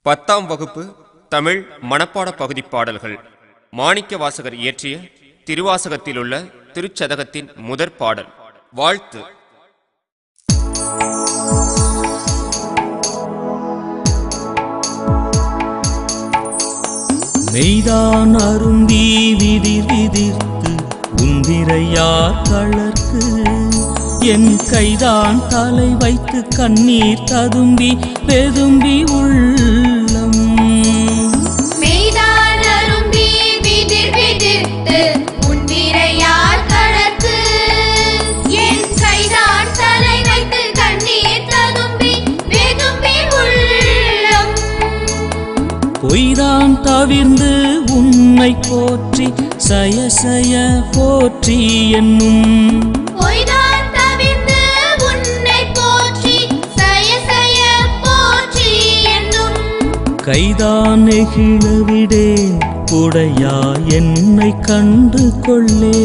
10ஆம் வகுப்பு தமிழ் மனப்பாட பகுதி பாடல்கள். மாணிக்கவாசகர் இயற்றிய திருவாசகத்திலுள்ள திருச்சதகத்தின் முதற் பாடல். வாழ்த்து. மெய்தான் அருந்தி விதிர் விதிர்த்து உந்திரையார் தளர்க்கு என் கைதான் தலை வைத்து கண்ணீர் ததும்பி பெதும்பி உள்ளம். மெய்தான் அருந்தி விதிர் விதிர்த்து உந்திரையார் தளர்க்கு என் கைதான் தலை வைத்து கண்ணீர் ததும்பி பெதும்பி உள்ளம். பொய்தான் தவிர்ந்து உன்னை போற்றி சயசய போற்றி என்னும். பொய்தான் தவிர்ந்து உன்னை போற்றி சயசய போற்றி என்னும். கைதான் நெகிழவிடேன் உடையா என்னை கண்டு கொள்ளே.